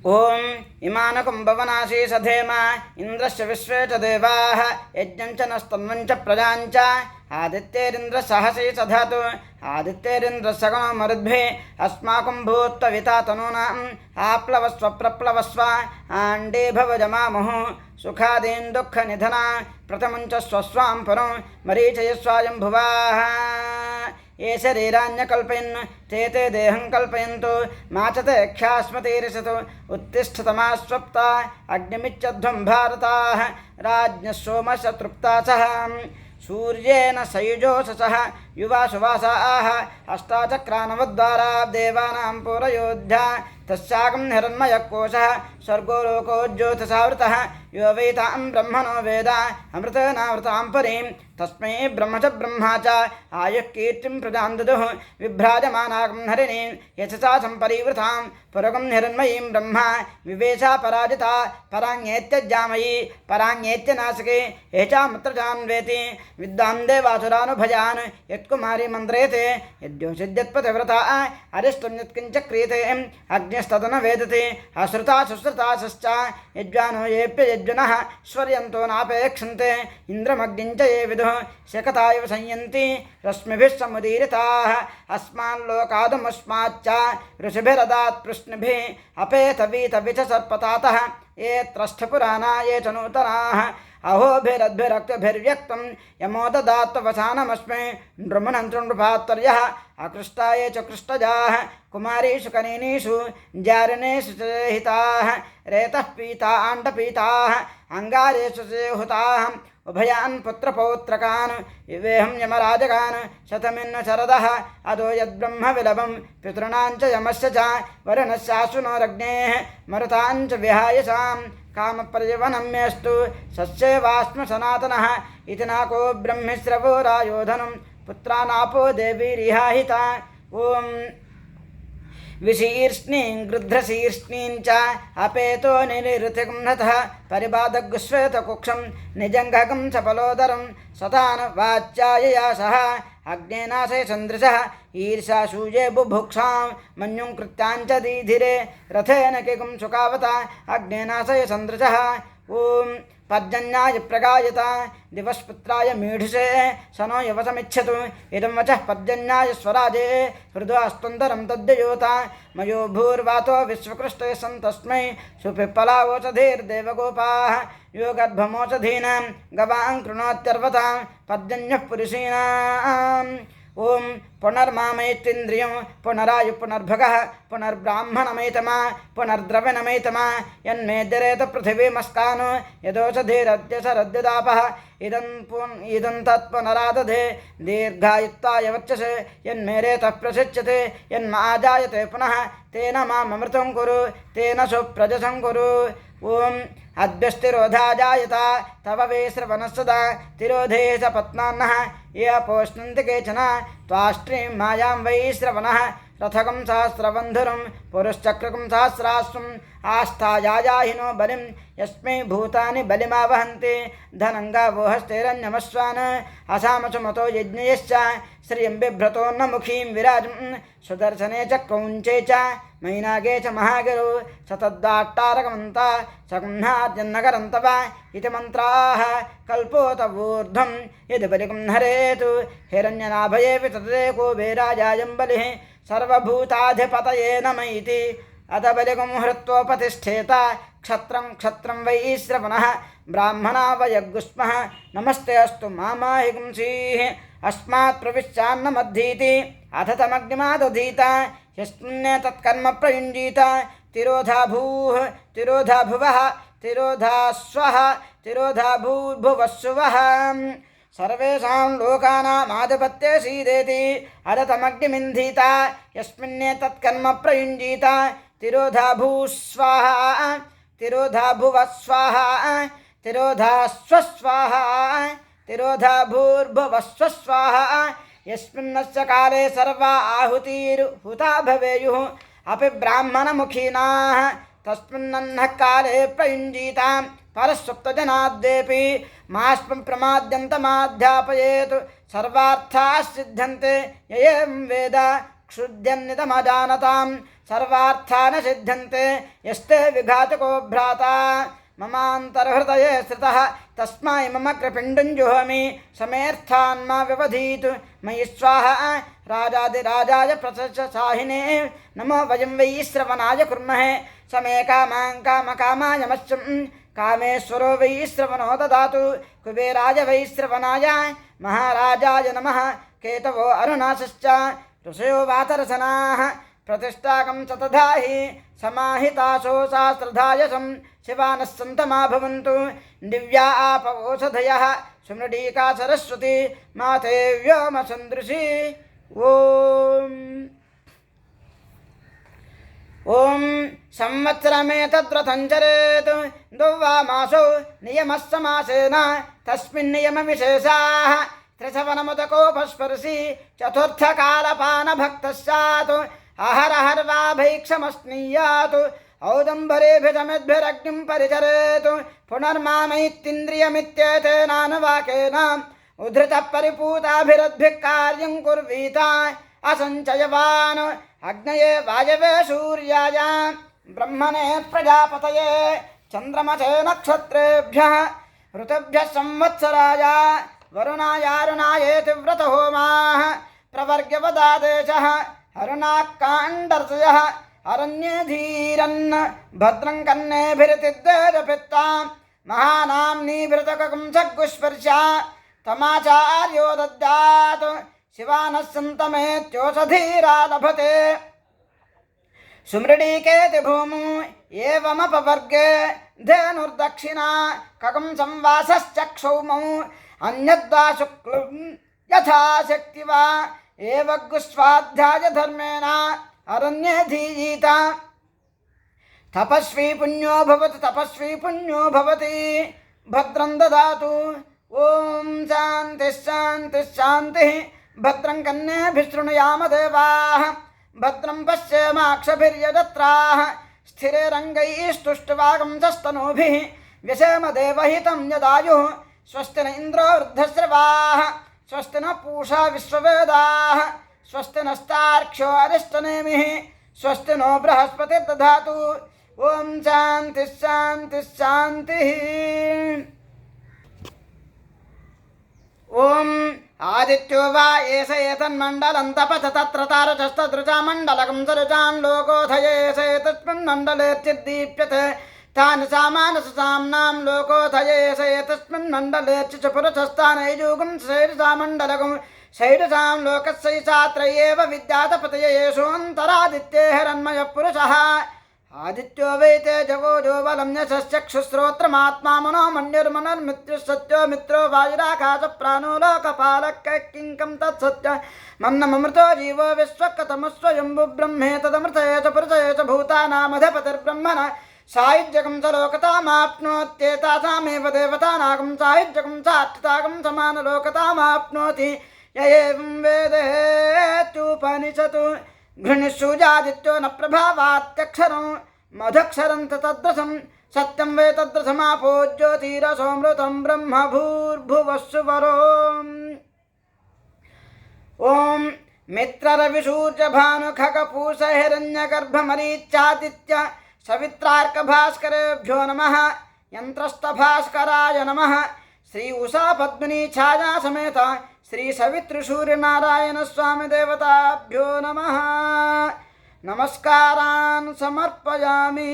ओम इमानकं भवनाशी सधेम इंद्रस्य विश्वे च देवाः यज्ञं च नस्तन्वं च प्रजां च आदित्येरिन्द्र सहसी सधातु आदित्येरिन्द्र सगनो मरुद्भिः अस्माकं भूत्वविता तनूनाम् आप्लवस्व प्रप्लवस्व आण्डे भवजमामुः सुखादीन् दुःखनिधना प्रथमं च स्वस्वां पुरं मरीचयस्वायं भुवाः ये शरीराण्यकल्पयन् ते ते देहं कल्पयन्तु मा च ते ख्यास्मतीरिषतु उत्तिष्ठतमास्वप्ता अग्निमिच्छध्वं भारताः राज्ञः सोमस्य तृप्तासः सूर्येण सयुजोषसः युवासुवासाः अष्टाचक्रानवद्वारा देवानां पूरयोध्या तस्यागं हिरण्मयः कोशः स्वर्गो लोकोज्योतिषावृतः यो वैतां ब्रह्मणो वेद अमृतेनावृतां परीं तस्मै ब्रह्म च ब्रह्मा च आयुः कीर्तिं प्रदां ददुः विभ्राजमानागं हरिणीं यशसा सम्परिवृतां पुरगं हिरण्मयीं ब्रह्मा विवेशा पराजिता पराङ्येत्यज्जामयी पराङ्येत्यनासिके एचामुत्र जानवेति विद्वां देवासुरानुभयान् यत्कुमारी मन्त्रेते यद्योषिद्यत्पतिव्रता अरिष्टं यत्किञ्च क्रियते अग्निस्तदन वेदते अश्रुता सुश्रुताश्च यज्वानो येऽप्य यज्वनः श्वर्यन्तो नापेक्षन्ते इन्द्रमग्निञ्च ये विदुः शकता इव संयन्ति रश्मिभिः समुदीरिताः अस्माल्लोकादुमस्माच्च ऋषिभिरदात् पृश्निभिः अपेतवीतविच सर्पतातः ये त्रष्ठपुराणा ये च नूतनाः अहोभिरद्भिरक्तभिर्व्यक्तं यमो ददात्तवसानमस्मै नृमनन्त्रुण्डपात्तर्यः अकृष्टाये च कृष्टजाः कुमारीषु कनीनीषु जारिणेषु च हिताः रेतः पीता आण्डपीताः अङ्गारेषु च हुताः उभयान् पुत्रपौत्रकान् इवेहं यमराजकान् शतमिन्न शरदः अदो यद्ब्रह्मविलभं पितॄणां च यमस्य च वरुणस्याशुनोरग्नेः मरुतां च विहायसां कामपर्यवनं मेस्तु सस्येवास्म सनातनः इति नाको ब्रह्मिश्रवो रायोधनं पुत्रानापो देवीरिहाहिता ॐ विशीर्ष्णीं गृध्रशीर्ष्णीं च अपेतो निनिरृतिगुम्नतः परिबाधगुश्वेतकुक्षं निजङ्घकं चपलोदरं सतान वाच्यायया सह अग्नेनाशय चन्द्रशः ईर्षाशूये बुभुक्षां मन्युं कृत्याञ्च दीधिरे रथेन किकुं सुकावता अग्नेनाशय चन्द्रशः ॐ पर्जन्याय प्रगायता दिवस्पुत्राय मीढुषे सनो यवसमिच्छतु इदं वचः पर्जन्याय स्वराजे हृदयस्तुन्दरं तद्ययोता मयो भूर्वातो विश्वकृष्टे सन्तस्मै सुपिप्पलावोषधीर्देवगोपाः यो गर्भमोषधीनां गवां कृणोत्यर्वतां पर्जन्यः पुरुषीणाम् ओं पुनर्मामैत्विन्द्रियं पुनरायु पुनर्भगः पुनर्ब्राह्मणमैतमा पुनर्द्रविणमैतमा यन्मेद्यरेत पृथिवीमस्कान् यदोषधीरद्यसरद्यदापः इदं तत्पुनरादधे दीर्घायुत्वाय वच्चसे यन्मेरेतः प्रसिच्यते यन्माजायते पुनः तेन माममृतं कुरु तेन सुप्रजसं कुरु ओं अद्भ्यस्तिरोधा जायता तव वे श्रवणस्सदा तिरोधे स पत्नान्नः ये अपोष्णन्ति केचन त्वाष्ट्रीं मायां वै श्रवणः रथकं सहस्रबन्धुरं पुरुश्चक्रकं सहस्राश्वम् आस्थायायाहिनो बलिं यस्मै भूतानि बलिमावहन्ति धनङ्गावो हस्तेरन्यमस्वान् असामसुमतो यज्ञयश्च श्रियं बिभ्रतो न मुखीं विराजं सुदर्शने च कौञ्चे च मैनागे च महागिरौ सतद्दाट्टारकमन्ता सगुह्नाद्यन्नगरन्तव इति मन्त्राः कल्पोतवूर्ध्वं यदि बलिकं हरेतु हिरण्यनाभयेऽपि तदेको वेराजायं बलिः सर्वभूताधिपतये नम इति अथ बलिकं हृत्वोपतिष्ठेत क्षत्रं क्षत्रं वै श्रवणः ब्राह्मणा वयग्गुस्मः नमस्ते अस्तु मामाहिगुंसीः अस्मात् प्रविश्चान्नमद्धीति अथ तमग्निमादधीत यस्मिन् तत्कर्म प्रयुञ्जीत तिरोधा भूः तिरोधा भुवः तिरोधा स्वः तिरोधा भूर्भुवस्सुवः सर्वेषां लोकानामाधिपत्ये सीदेति अदतमग्निमिन्धीत यस्मिन् तत्कर्म प्रयुञ्जीत तिरोधा भूस्वाहा तिरोधा भुवस्वाहा तिरोधा स्वस्वाहा तिरोधा भूर्भुवस्वस्वाहा यस्मिन्नस्य काले सर्वा आहुतिर्हुता भवेयुः अपि ब्राह्मणमुखीनाः तस्मिन्नः काले प्रयुञ्जीतां परस्वप्तजनाद्येऽपि मास्मं प्रमाद्यन्तमाध्यापयेत् सर्वार्थाः सिद्ध्यन्ते य एवं वेद क्षुद्यन्निदमजानतां सर्वार्थान् सिद्ध्यन्ते यस्ते विघातको भ्राता ममान्तर्हृदये स्थितः तस्मै मम कृपिण्डं जुहोमि समेऽर्थान् मा व्यवधीतु मयि स्वाहा राजाधिराजाय प्रससाहिने नमो वयं वै श्रवणाय कुर्महे समे कामां कामकामाय मत्स्यं कामेश्वरो वै श्रवणो ददातु कुबेराय वै श्रवणाय महाराजाय नमः केतवो अरुणासश्च ऋषयो वातरसनाः प्रतिष्ठाकं सतधाहि समाहितासो सहस्रधायसं शिवानः सन्तमा भवन्तु दिव्या आपवोषधयः सुमृडीका सरस्वती माते व्योमसन्दृशी ॐ संवत्सरमेतद्व्रतं चरेत् द्वौवामासौ नियमः समासेन तस्मिन् नियमविशेषाः त्रिसवनमुदकोपस्पर्शी चतुर्थकालपानभक्तः स्यात् अहरहर्वा भैक्षमस्नीयात् औदम्बरेभिजमिद्भिरग्निं परिचरेत् पुनर्मामैत्तिन्द्रियमित्येतेनानुवाकेन उद्धृतः परिपूताभिरद्भिः कार्यं कुर्वीत असञ्चयवान् अग्नये वायवे सूर्याय ब्रह्मणे प्रजापतये चन्द्रमसे नक्षत्रेभ्यः ऋतुभ्यः संवत्सराय वरुणायारुणायेति व्रतहोमाः प्रवर्ग्यवदादेशः अरुणाकाण्डर्षयः अरण्ये धीरन् भद्रं कन्नेभिरतिद्वेदपित्तां महानाम्नीभृतकं सद्गुस्पर्शा तमाचार्यो दद्यात् शिवानः सन्तमेत्योषधीरा लभते सुमृडीकेति भूमौ एवमपवर्गे धेनुर्दक्षिणा ककं संवासश्चक्षौमौ अन्यद्वा शुक्लं यथा शक्ति वा एवग्गुस्वाध्याय धर्मेण अरण्ये धीयीत तपस्वी पुण्यो भवति भद्रं ददातु ॐ शान्तिः शान्तिः शान्तिः भद्रं कन्नेभिः देवाः भद्रं पश्येमाक्षभिर्यजत्राः स्थिरैरङ्गैस्तुष्टुवागंसस्तनूभिः व्यसेम देवहितं यदायुः स्वस्ति न इन्द्रो वृद्धश्रवाः स्वस्ति न पूषा विश्ववेदाः स्वस्ति नस्तार्क्ष्यो अरिष्टनेमिः स्वस्ति नो बृहस्पतिर्दधातु ॐ शान्तिः शान्तिः शान्तिः ॐ आदित्यो वा एष एतन्मण्डलं तपस तत्र तारचस्तदृचा मण्डलकं सरुचान् लोकोऽथये एष एतस्मिन् मण्डले चिद्दीप्यते तानि सामानससाम्नां लोकोऽथये एष एतस्मिन् मण्डले चपुरथस्थानैजूगं शैरसा मण्डलकं शैरसां लोकस्यैषात्र एव विद्यातपतये येषोऽन्तरादित्ये हिरण्मयः पुरुषः आदित्यो वै तेजवो जो बलं यशश्चक्षुश्रोत्रमात्मा मनोमन्युर्मनर्मृत्युः सत्यो मित्रो वायुराकाश प्राणो लोकपालः कैकिङ्कं तत्सत्य मन्नममृतो जीवो विश्वकतमस्वयम्भु ब्रह्मे तदमृतये च पुरुषये च भूतानामधिपतिर्ब्रह्मण सायुज्यकं च लोकतामाप्नोत्येतासामेव देवतानागं सायुज्यकं साक्षितागं समानलोकतामाप्नोति य एवं वेदेत्युपनिषत् घृणिषुजादित्यो न प्रभावात्यक्षरं मधुक्षरं तद्रसं सत्यं वै तद्रसमापो ज्योतिरसोऽमृतं ब्रह्म भूर्भुवस्सुवरो ॐ मित्ररविसूर्यभानुखगपूषहिरण्यगर्भमरीच्यादित्य सवित्रार्कभास्करेभ्यो नमः यन्त्रस्थभास्कराय नमः श्री उषा पद्मिनी छाया समेत श्री सवितृसूर्यनारायण स्वामी देवताभ्यो नमः नमस्कारान् समर्पयामि।